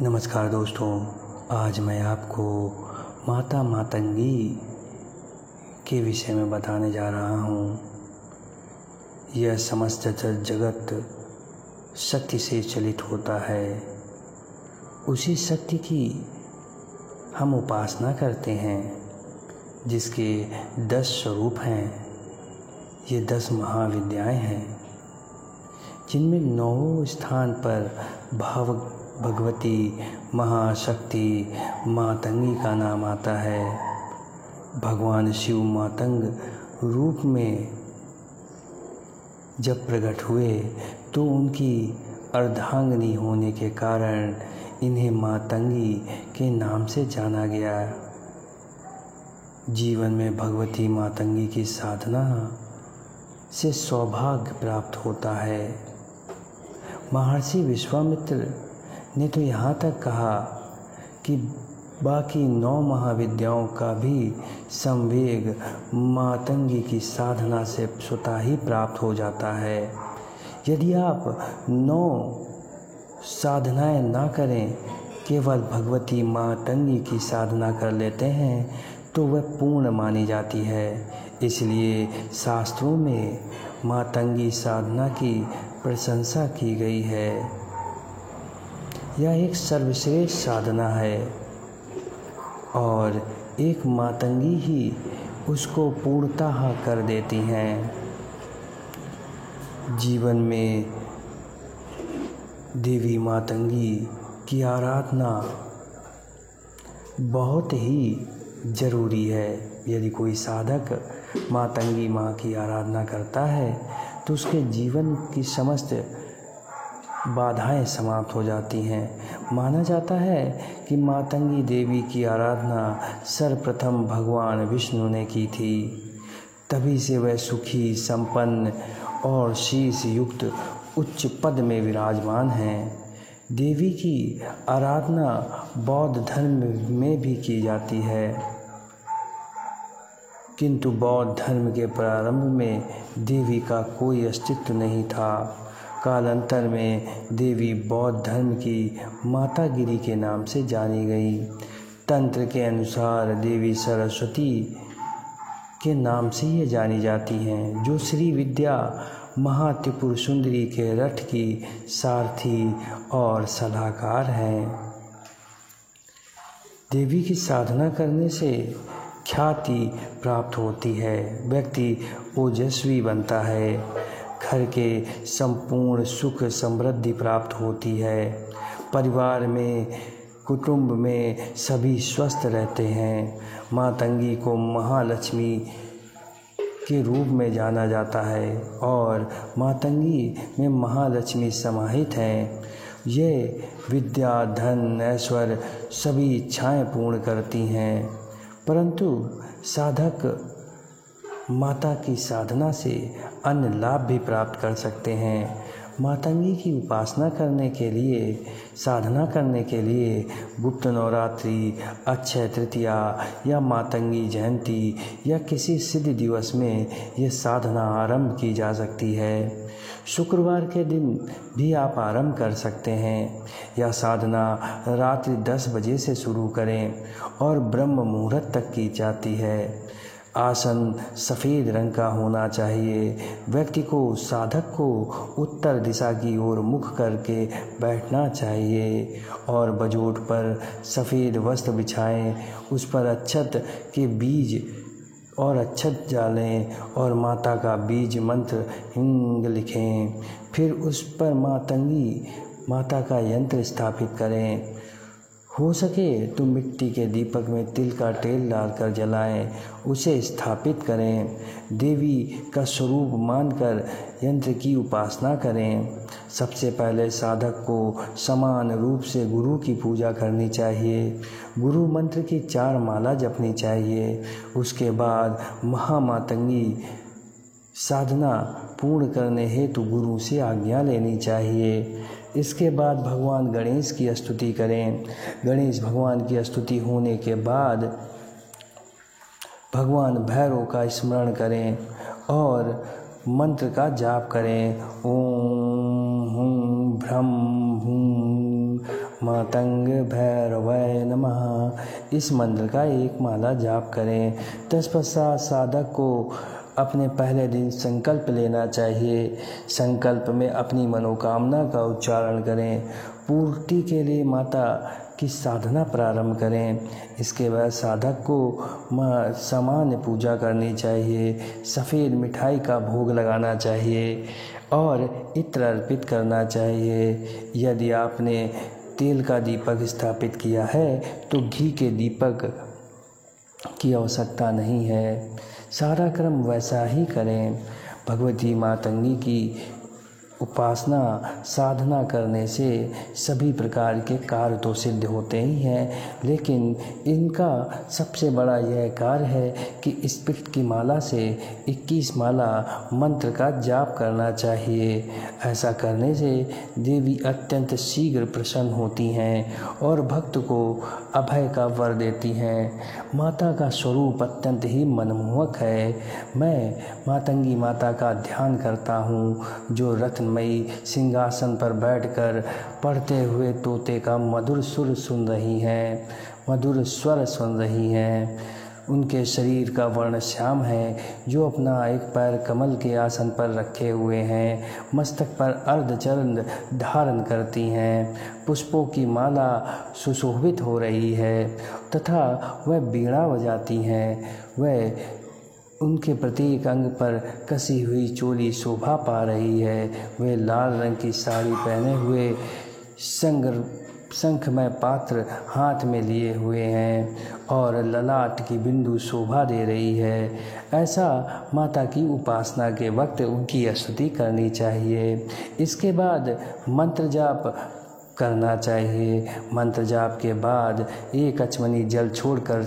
नमस्कार दोस्तों, आज मैं आपको माता मातंगी के विषय में बताने जा रहा हूँ। यह समस्त जगत शक्ति से चलित होता है। उसी शक्ति की हम उपासना करते हैं, जिसके 10 स्वरूप हैं। ये 10 महाविद्याएं हैं, जिनमें 9 स्थान पर भगवती महाशक्ति मातंगी का नाम आता है। भगवान शिव मातंग रूप में जब प्रकट हुए तो उनकी अर्धांगिनी होने के कारण इन्हें मातंगी के नाम से जाना गया। जीवन में भगवती मातंगी की साधना से सौभाग्य प्राप्त होता है। महर्षि विश्वामित्र ने तो यहाँ तक कहा कि बाकी 9 महाविद्याओं का भी संवेग मातंगी की साधना से स्वतः ही प्राप्त हो जाता है। यदि आप 9 साधनाएं ना करें, केवल भगवती मातंगी की साधना कर लेते हैं तो वह पूर्ण मानी जाती है। इसलिए शास्त्रों में मातंगी साधना की प्रशंसा की गई है। यह एक सर्वश्रेष्ठ साधना है और एक मातंगी ही उसको पूर्णतः कर देती हैं। जीवन में देवी मातंगी की आराधना बहुत ही ज़रूरी है। यदि कोई साधक मातंगी माँ की आराधना करता है तो उसके जीवन की समस्त बाधाएं समाप्त हो जाती हैं। माना जाता है कि मातंगी देवी की आराधना सर्वप्रथम भगवान विष्णु ने की थी। तभी से वह सुखी, संपन्न और शीश युक्त उच्च पद में विराजमान हैं। देवी की आराधना बौद्ध धर्म में भी की जाती है, किंतु बौद्ध धर्म के प्रारंभ में देवी का कोई अस्तित्व नहीं था। कालांतर में देवी बौद्ध धर्म की मातागिरी के नाम से जानी गई। तंत्र के अनुसार देवी सरस्वती के नाम से ये जानी जाती हैं, जो श्री विद्या महात्रिपुर सुंदरी के रथ की सारथी और सलाहकार हैं। देवी की साधना करने से ख्याति प्राप्त होती है, व्यक्ति ओजस्वी बनता है, घर के संपूर्ण सुख समृद्धि प्राप्त होती है, परिवार में कुटुंब में सभी स्वस्थ रहते हैं। मातंगी को महालक्ष्मी के रूप में जाना जाता है और मातंगी में महालक्ष्मी समाहित हैं। ये विद्या, धन, ऐश्वर्य सभी इच्छाएं पूर्ण करती हैं। परंतु साधक माता की साधना से अन्य लाभ भी प्राप्त कर सकते हैं। मातंगी की उपासना करने के लिए, साधना करने के लिए गुप्त नवरात्रि, अक्षय तृतीया या मातंगी जयंती या किसी सिद्ध दिवस में यह साधना आरंभ की जा सकती है। शुक्रवार के दिन भी आप आरंभ कर सकते हैं। यह साधना रात्रि 10 बजे से शुरू करें और ब्रह्म मुहूर्त तक की जाती है। आसन सफ़ेद रंग का होना चाहिए। व्यक्ति को, साधक को उत्तर दिशा की ओर मुख करके बैठना चाहिए और बजोट पर सफ़ेद वस्त्र बिछाएं। उस पर अक्षत के बीज और अक्षत डालें और माता का बीज मंत्र हिंग लिखें। फिर उस पर माता का यंत्र स्थापित करें। हो सके तो मिट्टी के दीपक में तिल का तेल डालकर जलाएं, उसे स्थापित करें। देवी का स्वरूप मानकर यंत्र की उपासना करें। सबसे पहले साधक को समान रूप से गुरु की पूजा करनी चाहिए। गुरु मंत्र की 4 माला जपनी चाहिए। उसके बाद महामातंगी साधना पूर्ण करने हेतु गुरु से आज्ञा लेनी चाहिए। इसके बाद भगवान गणेश की स्तुति करें। गणेश भगवान की स्तुति होने के बाद भगवान भैरव का स्मरण करें और मंत्र का जाप करें। ओम हुं भ्रम हुं मातंग भैरवाय नमः। इस मंत्र का एक माला जाप करें। तत्पश्चात साधक को अपने पहले दिन संकल्प लेना चाहिए। संकल्प में अपनी मनोकामना का उच्चारण करें। पूर्ति के लिए माता की साधना प्रारंभ करें। इसके बाद साधक को सामान्य पूजा करनी चाहिए। सफ़ेद मिठाई का भोग लगाना चाहिए और इत्र अर्पित करना चाहिए। यदि आपने तेल का दीपक स्थापित किया है तो घी के दीपक की आवश्यकता नहीं है। सारा क्रम वैसा ही करें। भगवती मातंगी की उपासना साधना करने से सभी प्रकार के कार्य तो सिद्ध होते ही हैं, लेकिन इनका सबसे बड़ा यह कार्य है कि स्पिरिट की माला से 21 माला मंत्र का जाप करना चाहिए। ऐसा करने से देवी अत्यंत शीघ्र प्रसन्न होती हैं और भक्त को अभय का वर देती हैं। माता का स्वरूप अत्यंत ही मनमोहक है। मैं मातंगी माता का ध्यान करता हूँ, जो रत्नमयी सिंहासन पर बैठकर पढ़ते हुए तोते का मधुर सुर सुन रही हैं, मधुर स्वर सुन रही हैं। उनके शरीर का वर्ण श्याम है, जो अपना एक पैर कमल के आसन पर रखे हुए हैं। मस्तक पर अर्धचंद्र धारण करती हैं। पुष्पों की माला सुशोभित हो रही है तथा वह बीड़ा बजाती हैं। वह उनके प्रत्येक अंग पर कसी हुई चोली शोभा पा रही है। वे लाल रंग की साड़ी पहने हुए शंखमय पात्र हाथ में लिए हुए हैं और ललाट की बिंदु शोभा दे रही है। ऐसा माता की उपासना के वक्त उनकी स्तुति करनी चाहिए। इसके बाद मंत्र जाप करना चाहिए। मंत्र जाप के बाद एक अचमनी जल छोड़कर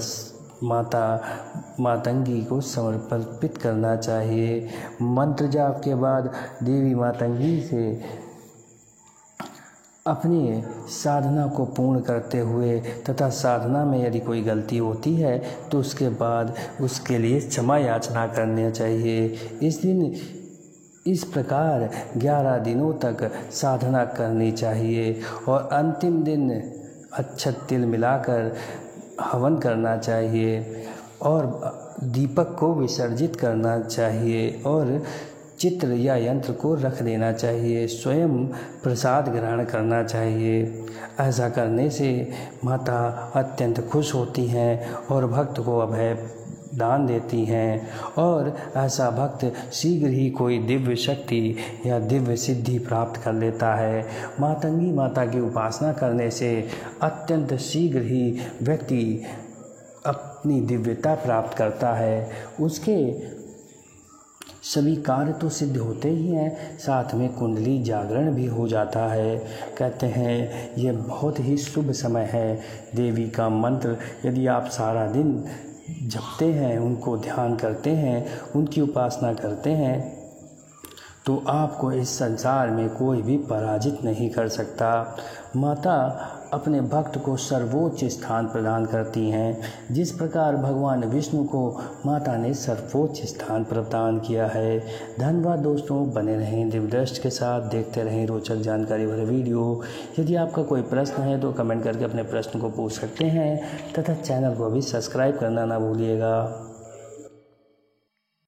मातंगी को समर्पित करना चाहिए। मंत्र जाप के बाद देवी मातंगी से अपनी साधना को पूर्ण करते हुए तथा साधना में यदि कोई गलती होती है तो उसके बाद उसके लिए क्षमा याचना करनी चाहिए। इस दिन इस प्रकार 11 दिनों तक साधना करनी चाहिए और अंतिम दिन अक्षत तिल मिलाकर हवन करना चाहिए और दीपक को विसर्जित करना चाहिए और चित्र या यंत्र को रख देना चाहिए। स्वयं प्रसाद ग्रहण करना चाहिए। ऐसा करने से माता अत्यंत खुश होती हैं और भक्त को अभय दान देती हैं और ऐसा भक्त शीघ्र ही कोई दिव्य शक्ति या दिव्य सिद्धि प्राप्त कर लेता है। मातंगी माता की उपासना करने से अत्यंत शीघ्र ही व्यक्ति अपनी दिव्यता प्राप्त करता है। उसके सभी कार्य तो सिद्ध होते ही हैं, साथ में कुंडली जागरण भी हो जाता है। कहते हैं यह बहुत ही शुभ समय है। देवी का मंत्र यदि आप सारा दिन जपते हैं, उनको ध्यान करते हैं, उनकी उपासना करते हैं तो आपको इस संसार में कोई भी पराजित नहीं कर सकता। माता अपने भक्त को सर्वोच्च स्थान प्रदान करती हैं। जिस प्रकार भगवान विष्णु को माता ने सर्वोच्च स्थान प्रदान किया है। धन्यवाद दोस्तों, बने रहें दिव्यदृष्टि के साथ, देखते रहें रोचक जानकारी भरे वीडियो। यदि आपका कोई प्रश्न है तो कमेंट करके अपने प्रश्न को पूछ सकते हैं तथा चैनल को भी सब्सक्राइब करना ना भूलिएगा।